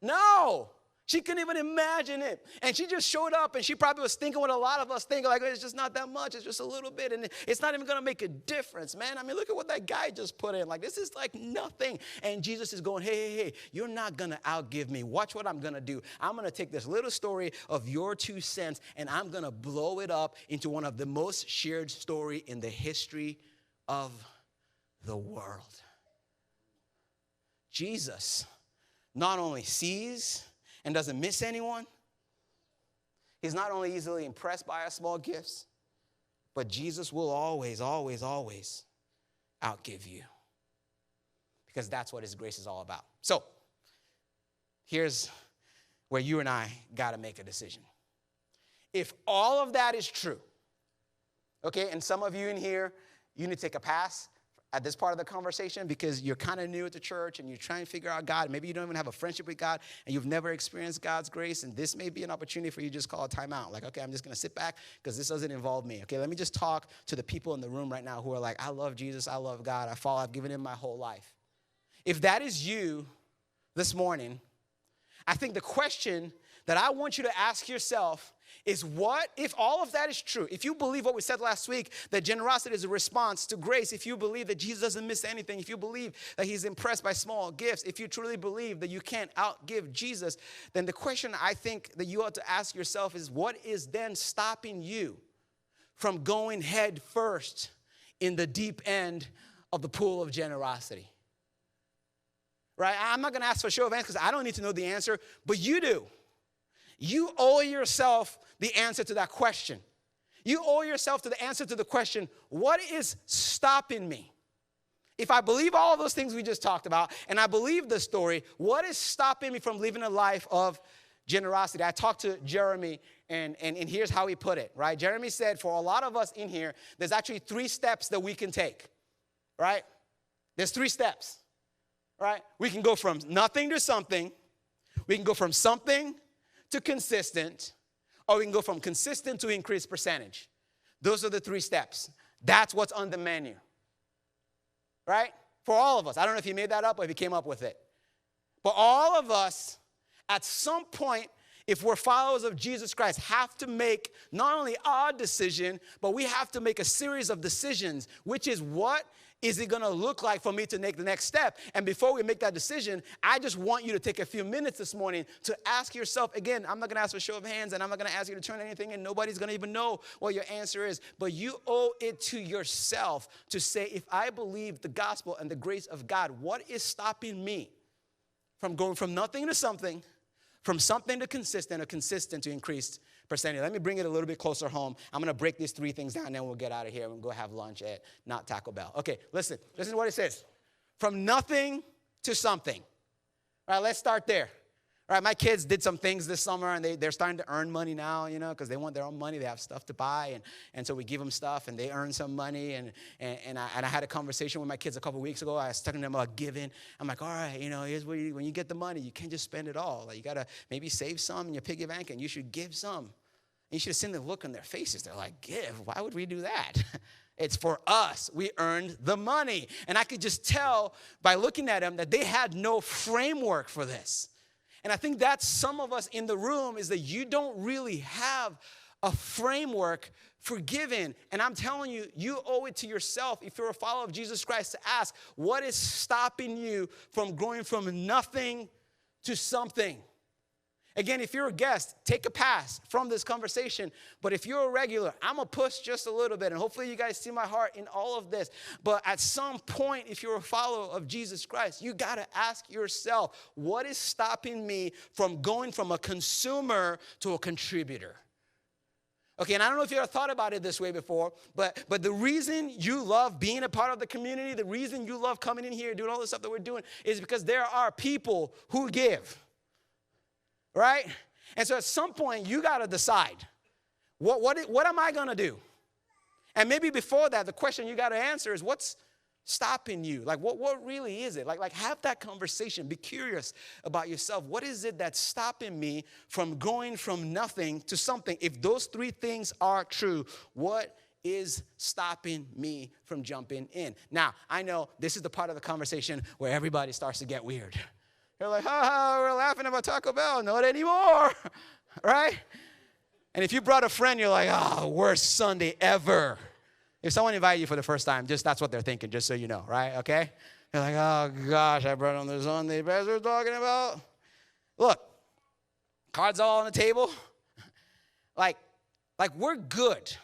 No. She couldn't even imagine it. And she just showed up, and she probably was thinking what a lot of us think, like, it's just not that much. It's just a little bit, and it's not even going to make a difference, man. I mean, look at what that guy just put in. Like, this is like nothing. And Jesus is going, hey, you're not going to outgive me. Watch what I'm going to do. I'm going to take this little story of your 2 cents, and I'm going to blow it up into one of the most shared story in the history of the world. Jesus not only sees and doesn't miss anyone. He's not only easily impressed by our small gifts, but Jesus will always, always, always outgive you. Because that's what his grace is all about. So, here's where you and I got to make a decision. If all of that is true, okay, and some of you in here, you need to take a pass at this part of the conversation because you're kind of new at the church and you're trying to figure out God. Maybe you don't even have a friendship with God and you've never experienced God's grace, and this may be an opportunity for you to just call a timeout. Like, okay, I'm just going to sit back because this doesn't involve me. Okay, let me just talk to the people in the room right now who are like, I love Jesus, I love God, I've given him my whole life. If that is you this morning, I think the question that I want you to ask yourself is, what if all of that is true? If you believe what we said last week, that generosity is a response to grace, if you believe that Jesus doesn't miss anything, if you believe that he's impressed by small gifts, if you truly believe that you can't outgive Jesus, then the question I think that you ought to ask yourself is, what is then stopping you from going head first in the deep end of the pool of generosity? Right? I'm not going to ask for a show of hands because I don't need to know the answer, but you do. You owe yourself the answer to that question. You owe yourself to the answer to the question, what is stopping me? If I believe all of those things we just talked about, and I believe the story, what is stopping me from living a life of generosity? I talked to Jeremy, and here's how he put it, right? Jeremy said, for a lot of us in here, there's actually 3 steps that we can take, right? There's 3 steps, right? We can go from nothing to something. We can go from something to consistent, or we can go from consistent to increased percentage. Those are the 3 steps. That's what's on the menu, right? For all of us. I don't know if you made that up or if you came up with it. But all of us, at some point, if we're followers of Jesus Christ, have to make not only our decision, but we have to make a series of decisions, which is, what is it going to look like for me to make the next step? And before we make that decision, I just want you to take a few minutes this morning to ask yourself, again, I'm not going to ask for a show of hands, and I'm not going to ask you to turn anything in. Nobody's going to even know what your answer is. But you owe it to yourself to say, if I believe the gospel and the grace of God, what is stopping me from going from nothing to something, from something to consistent, or consistent to increased percentage? Let me bring it a little bit closer home. I'm going to break these 3 things down, and then we'll get out of here and we'll go have lunch at not Taco Bell. Okay, listen to what it says. From nothing to something. All right, let's start there. Right, my kids did some things this summer, and they're starting to earn money now, because they want their own money. They have stuff to buy, and so we give them stuff, and they earn some money. And I had a conversation with my kids a couple weeks ago. I was talking to them about giving. I'm like, all right, here's where when you get the money, you can't just spend it all. Like, you got to maybe save some in your piggy bank, and you should give some. And you should have seen the look on their faces. They're like, give? Why would we do that? It's for us. We earned the money. And I could just tell by looking at them that they had no framework for this. And I think that's some of us in the room, is that you don't really have a framework for giving. And I'm telling you, you owe it to yourself, if you're a follower of Jesus Christ, to ask, what is stopping you from going from nothing to something? Again, if you're a guest, take a pass from this conversation. But if you're a regular, I'm going to push just a little bit. And hopefully you guys see my heart in all of this. But at some point, if you're a follower of Jesus Christ, you got to ask yourself, what is stopping me from going from a consumer to a contributor? Okay, and I don't know if you ever thought about it this way before, but the reason you love being a part of the community, the reason you love coming in here, doing all the stuff that we're doing, is because there are people who give. Right? And so at some point, you got to decide, what am I going to do? And maybe before that, the question you got to answer is, what's stopping you? Like, what really is it? Like have that conversation. Be curious about yourself. What is it that's stopping me from going from nothing to something? If those three things are true, what is stopping me from jumping in? Now, I know this is the part of the conversation where everybody starts to get weird. They're like, we're laughing about Taco Bell. Not anymore, right? And if you brought a friend, you're like, worst Sunday ever. If someone invited you for the first time, that's what they're thinking, just so you know, right? Okay? You're like, oh, gosh, I brought on the Sunday pastor talking about. Look, cards all on the table. Like we're good.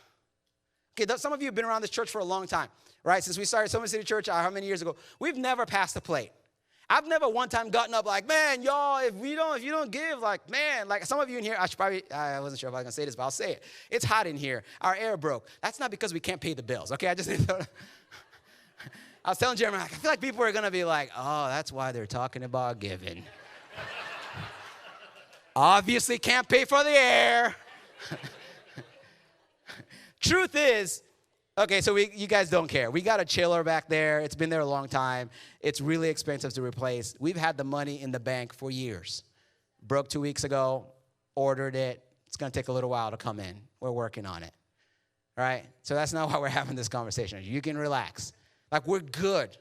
Okay, some of you have been around this church for a long time, right? Since we started Soma City Church, how many years ago? We've never passed a plate. I've never one time gotten up like, man, y'all, if you don't give, like, man, like some of you in here, I wasn't sure if I was going to say this, but I'll say it. It's hot in here. Our air broke. That's not because we can't pay the bills, okay? I was telling Jeremy, I feel like people are going to be like, oh, that's why they're talking about giving. Obviously can't pay for the air. Truth is, okay, so you guys don't care. We got a chiller back there. It's been there a long time. It's really expensive to replace. We've had the money in the bank for years. Broke 2 weeks ago, ordered it. It's going to take a little while to come in. We're working on it, right? So that's not why we're having this conversation. You can relax. Like, we're good.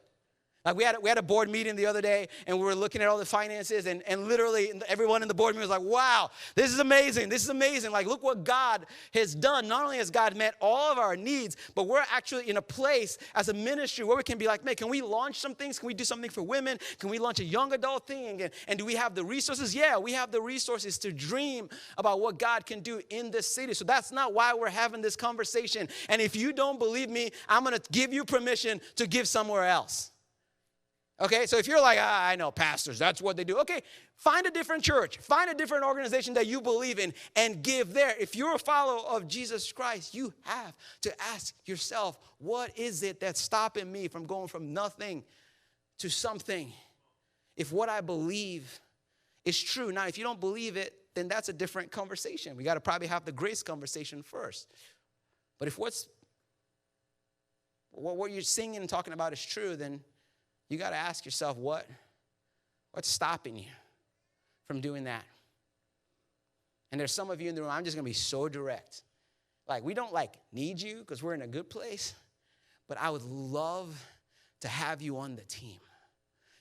Like, we had a board meeting the other day, and we were looking at all the finances, and literally everyone in the board meeting was like, wow, this is amazing. This is amazing. Like, look what God has done. Not only has God met all of our needs, but we're actually in a place as a ministry where we can be like, man, can we launch some things? Can we do something for women? Can we launch a young adult thing? And do we have the resources? Yeah, we have the resources to dream about what God can do in this city. So that's not why we're having this conversation. And if you don't believe me, I'm going to give you permission to give somewhere else. Okay, so if you're like, I know pastors, that's what they do. Okay, find a different church. Find a different organization that you believe in and give there. If you're a follower of Jesus Christ, you have to ask yourself, what is it that's stopping me from going from nothing to something? If what I believe is true. Now, if you don't believe it, then that's a different conversation. We got to probably have the grace conversation first. But if what you're singing and talking about is true, then you got to ask yourself, what's stopping you from doing that? And there's some of you in the room, I'm just going to be so direct. Like, we don't, need you because we're in a good place, but I would love to have you on the team.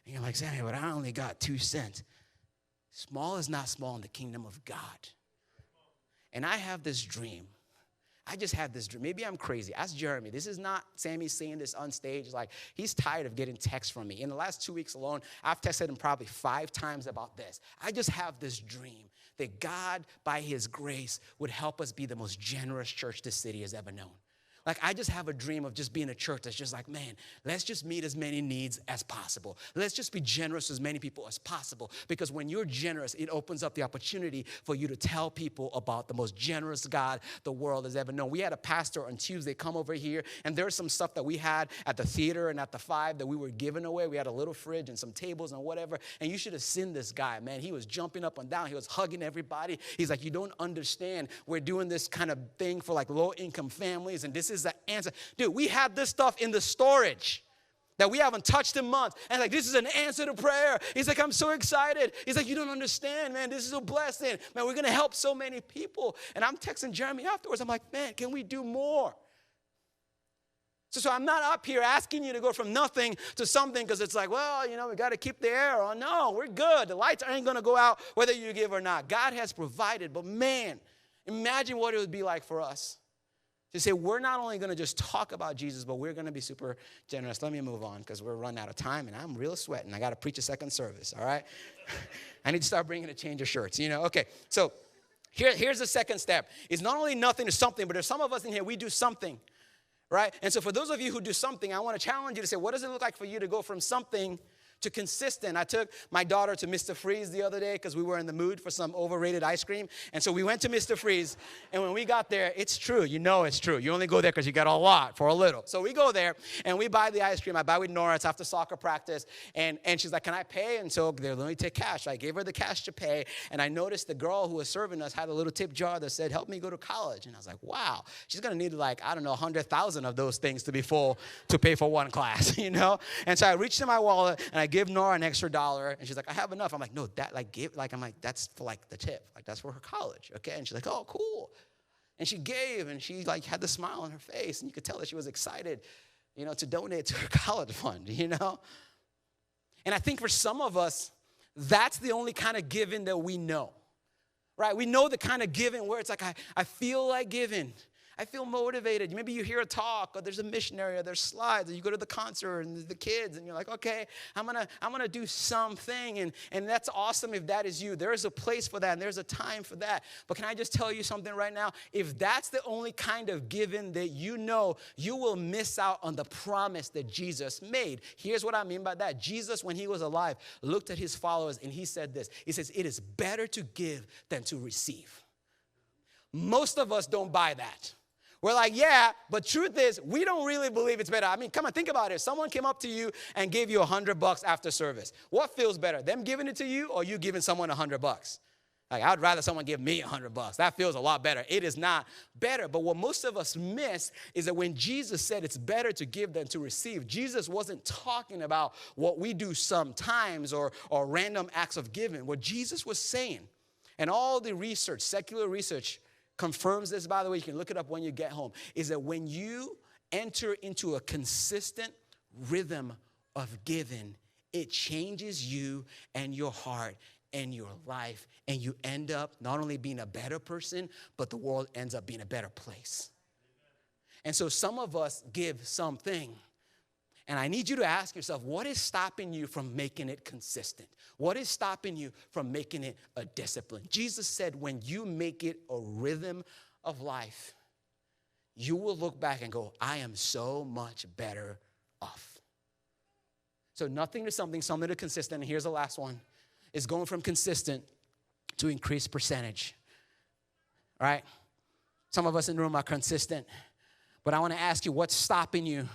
And you're like, Sammy, but I only got 2 cents. Small is not small in the kingdom of God. And I have this dream. I just had this dream. Maybe I'm crazy. Ask Jeremy. This is not Sammy saying this on stage. Like, he's tired of getting texts from me. In the last 2 weeks alone, I've texted him probably 5 times about this. I just have this dream that God, by his grace, would help us be the most generous church this city has ever known. Like, I just have a dream of just being a church that's just like, man, let's just meet as many needs as possible. Let's just be generous to as many people as possible. Because when you're generous, it opens up the opportunity for you to tell people about the most generous God the world has ever known. We had a pastor on Tuesday come over here, and there's some stuff that we had at the theater and at the 5 that we were giving away. We had a little fridge and some tables and whatever, and you should have seen this guy, man. He was jumping up and down. He was hugging everybody. He's like, you don't understand. We're doing this kind of thing for like low-income families, and this is the answer. Dude, we have this stuff in the storage that we haven't touched in months. And like, this is an answer to prayer. He's like, I'm so excited. He's like, you don't understand, man. This is a blessing. Man, we're going to help so many people. And I'm texting Jeremy afterwards. I'm like, man, can we do more? So I'm not up here asking you to go from nothing to something because it's like, well, you know, we got to keep the air on. No, we're good. The lights ain't going to go out whether you give or not. God has provided. But man, imagine what it would be like for us to say, we're not only going to just talk about Jesus, but we're going to be super generous. Let me move on because we're running out of time, and I'm real sweating. I got to preach a second service, all right? I need to start bringing a change of shirts, you know? Okay, so here's the second step. It's not only nothing to something, but there's some of us in here, we do something, right? And so for those of you who do something, I want to challenge you to say, what does it look like for you to go from something to consistent? I took my daughter to Mr. Freeze the other day because we were in the mood for some overrated ice cream. And so we went to Mr. Freeze. And when we got there, it's true. You know it's true. You only go there because you got a lot for a little. So we go there and we buy the ice cream. I buy with Nora. It's after soccer practice. And she's like, can I pay? And so they're let me take cash. I gave her the cash to pay. And I noticed the girl who was serving us had a little tip jar that said, help me go to college. And I was like, wow, she's going to need like, I don't know, 100,000 of those things to be full to pay for one class, you know? And so I reached in my wallet and I give Nora an extra $1, and she's like, I have enough. I'm like, no, that like give, like I'm like, that's for like the tip, like that's for her college, okay? And she's like, oh, cool. And she gave, and she like had the smile on her face, and you could tell that she was excited, you know, to donate to her college fund, you know? And I think for some of us, that's the only kind of giving that we know, right? We know the kind of giving where it's like, I feel like giving. I feel motivated. Maybe you hear a talk, or there's a missionary, or there's slides, or you go to the concert, and the kids, and you're like, okay, I'm gonna do something, and that's awesome if that is you. There is a place for that, and there's a time for that. But can I just tell you something right now? If that's the only kind of giving that you know, you will miss out on the promise that Jesus made. Here's what I mean by that. Jesus, when he was alive, looked at his followers, and he said this. He says, it is better to give than to receive. Most of us don't buy that. We're like, yeah, but truth is, we don't really believe it's better. I mean, come on, think about it. If someone came up to you and gave you $100 after service, what feels better, them giving it to you or you giving someone $100? Like, I'd rather someone give me $100. That feels a lot better. It is not better. But what most of us miss is that when Jesus said it's better to give than to receive, Jesus wasn't talking about what we do sometimes or random acts of giving. What Jesus was saying, and all the research, secular research, confirms this, by the way, you can look it up when you get home, is that when you enter into a consistent rhythm of giving, it changes you and your heart and your life, and you end up not only being a better person, but the world ends up being a better place. And so some of us give something, and I need you to ask yourself, what is stopping you from making it consistent? What is stopping you from making it a discipline? Jesus said, when you make it a rhythm of life, you will look back and go, I am so much better off. So nothing to something, something to consistent. And here's the last one, is going from consistent to increased percentage. All right? Some of us in the room are consistent, but I want to ask you, what's stopping you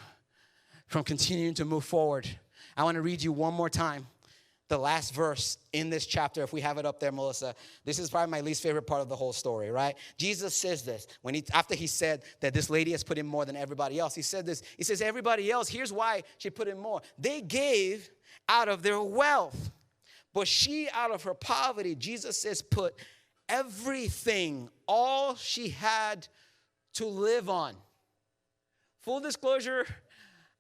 from continuing to move forward? I want to read you one more time the last verse in this chapter. If we have it up there, Melissa. This is probably my least favorite part of the whole story, right? Jesus says this. After he said that this lady has put in more than everybody else, he said this. He says, everybody else, here's why she put in more. They gave out of their wealth, but she out of her poverty, Jesus says, put everything, all she had to live on. Full disclosure,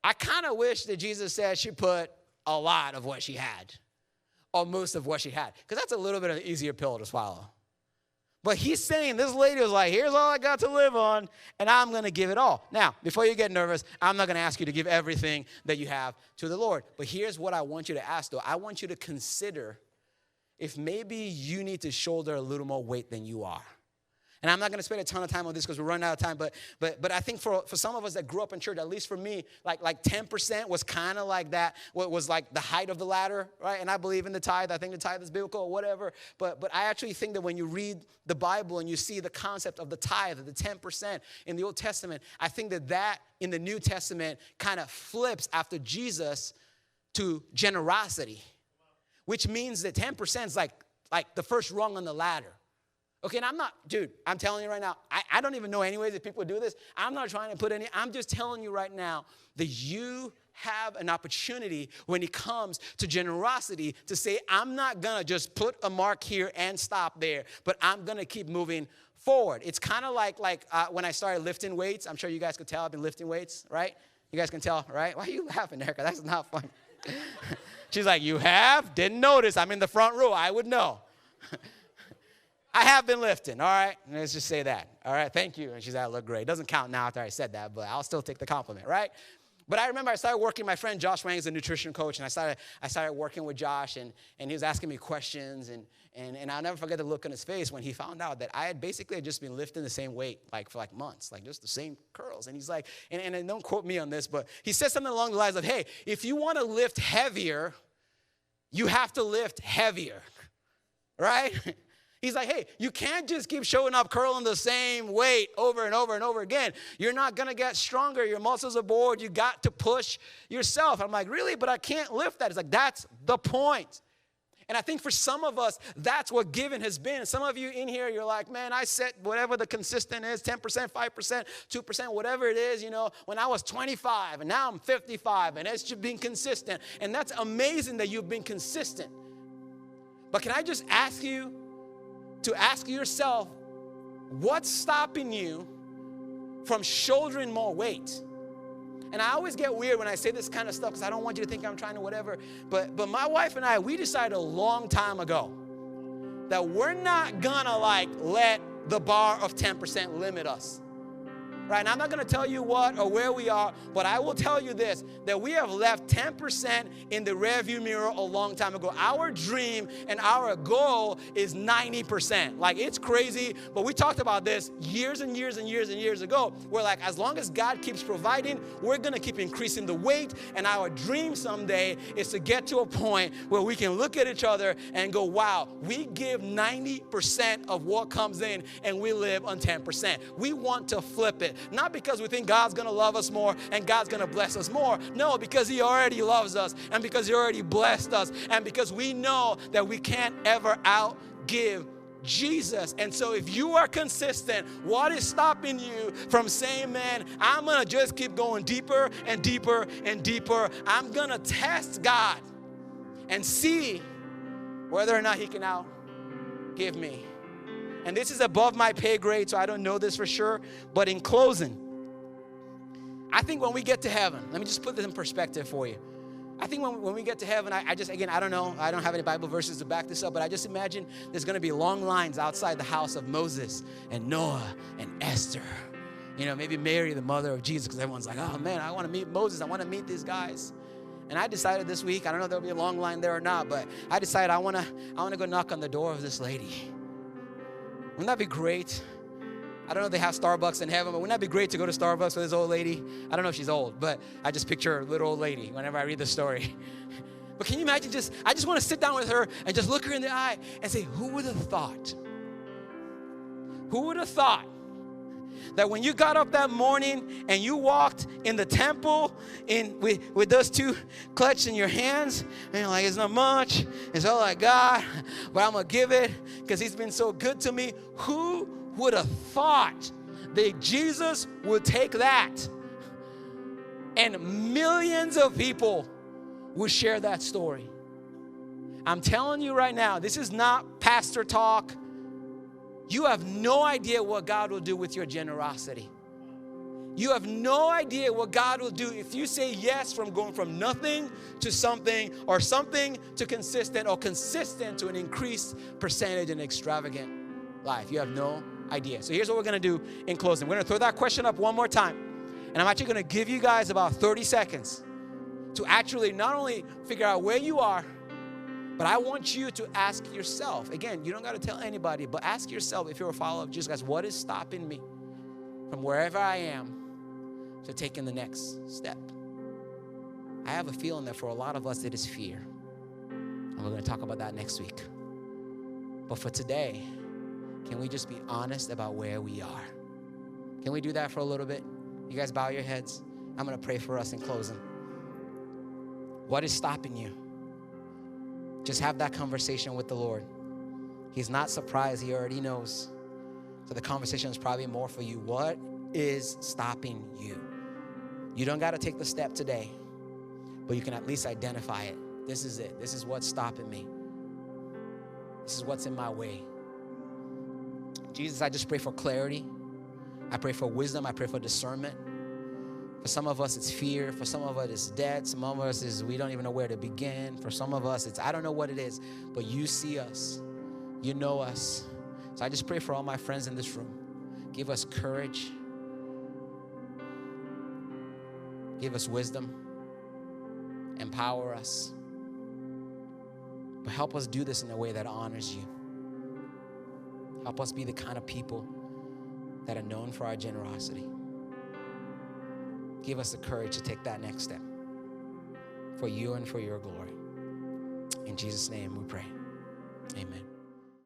I kind of wish that Jesus said she put a lot of what she had, or most of what she had, because that's a little bit of an easier pill to swallow. But he's saying this lady was like, here's all I got to live on, and I'm going to give it all. Now, before you get nervous, I'm not going to ask you to give everything that you have to the Lord. But here's what I want you to ask, though. I want you to consider if maybe you need to shoulder a little more weight than you are. And I'm not going to spend a ton of time on this because we're running out of time. But I think for some of us that grew up in church, at least for me, like 10% was kind of like that. What was like the height of the ladder, right? And I believe in the tithe. I think the tithe is biblical or whatever. But I actually think that when you read the Bible and you see the concept of the tithe, the 10% in the Old Testament, I think that in the New Testament kind of flips after Jesus to generosity, which means that 10% is like the first rung on the ladder. Okay, and I'm telling you right now, I don't even know any ways that people do this. I'm not trying to I'm just telling you right now that you have an opportunity when it comes to generosity to say, I'm not going to just put a mark here and stop there, but I'm going to keep moving forward. It's kind of like when I started lifting weights. I'm sure you guys could tell I've been lifting weights, right? You guys can tell, right? Why are you laughing, Erica? That's not funny. She's like, you have? Didn't notice. I'm in the front row. I would know. I have been lifting, all right? Let's just say that, all right? Thank you. And she's like, I look great. It doesn't count now after I said that, but I'll still take the compliment, right? But I remember I started working, my friend Josh Wang is a nutrition coach, and I started working with Josh, and he was asking me questions, and I'll never forget the look on his face when he found out that I had basically just been lifting the same weight for months, just the same curls. And he's like, and don't quote me on this, but he said something along the lines of, hey, if you want to lift heavier, you have to lift heavier, right? He's like, hey, you can't just keep showing up curling the same weight over and over and over again. You're not going to get stronger. Your muscles are bored. You got to push yourself. I'm like, really? But I can't lift that. It's like, that's the point. And I think for some of us, that's what giving has been. Some of you in here, you're like, man, I set whatever the consistent is, 10%, 5%, 2%, whatever it is, when I was 25 and now I'm 55 and it's just been consistent. And that's amazing that you've been consistent. But can I just ask you to ask yourself, what's stopping you from shouldering more weight? And I always get weird when I say this kind of stuff because I don't want you to think I'm trying to whatever. But my wife and I, we decided a long time ago that we're not gonna let the bar of 10% limit us. Right? And I'm not going to tell you what or where we are, but I will tell you this, that we have left 10% in the rearview mirror a long time ago. Our dream and our goal is 90%. It's crazy, but we talked about this years and years and years and years ago. We're like, as long as God keeps providing, we're going to keep increasing the weight, and our dream someday is to get to a point where we can look at each other and go, wow, we give 90% of what comes in, and we live on 10%. We want to flip it. Not because we think God's going to love us more and God's going to bless us more. No, because he already loves us and because he already blessed us and because we know that we can't ever outgive Jesus. And so if you are consistent, what is stopping you from saying, man, I'm going to just keep going deeper and deeper and deeper. I'm going to test God and see whether or not he can outgive me. And this is above my pay grade, so I don't know this for sure. But in closing, I think when we get to heaven, let me just put this in perspective for you. I think when we get to heaven, I don't know. I don't have any Bible verses to back this up, but I just imagine there's going to be long lines outside the house of Moses and Noah and Esther. Maybe Mary, the mother of Jesus, because everyone's like, oh, man, I want to meet Moses. I want to meet these guys. And I decided this week, I don't know if there'll be a long line there or not, but I decided I want to go knock on the door of this lady. Wouldn't that be great? I don't know if they have Starbucks in heaven, but wouldn't that be great to go to Starbucks with this old lady? I don't know if she's old, but I just picture a little old lady whenever I read the story. But can you imagine I just want to sit down with her and just look her in the eye and say, who would have thought? Who would have thought that when you got up that morning and you walked in the temple with those two clutched in your hands, and you're like, it's not much, it's all I got, but I'm going to give it because he's been so good to me. Who would have thought that Jesus would take that and millions of people would share that story? I'm telling you right now, this is not pastor talk. You have no idea what God will do with your generosity. You have no idea what God will do if you say yes from going from nothing to something or something to consistent or consistent to an increased percentage in extravagant life. You have no idea. So here's what we're going to do in closing. We're going to throw that question up one more time. And I'm actually going to give you guys about 30 seconds to actually not only figure out where you are, But I want you to ask yourself, again, you don't got to tell anybody, but ask yourself, if you're a follower of Jesus Christ, what is stopping me from wherever I am to taking the next step? I have a feeling that for a lot of us, it is fear. And we're going to talk about that next week. But for today, can we just be honest about where we are? Can we do that for a little bit? You guys bow your heads. I'm going to pray for us in closing. What is stopping you? Just have that conversation with the Lord. He's not surprised. He already knows. So the conversation is probably more for you. What is stopping you? You don't got to take the step today, but you can at least identify it. This is it. This is what's stopping me. This is what's in my way. Jesus, I just pray for clarity. I pray for wisdom. I pray for discernment. For some of us, it's fear. For some of us, it's debt. Some of us is we don't even know where to begin. For some of us, it's I don't know what it is, but you see us. You know us. So I just pray for all my friends in this room. Give us courage. Give us wisdom. Empower us. But help us do this in a way that honors you. Help us be the kind of people that are known for our generosity. Give us the courage to take that next step for you and for your glory. In Jesus' name we pray. Amen.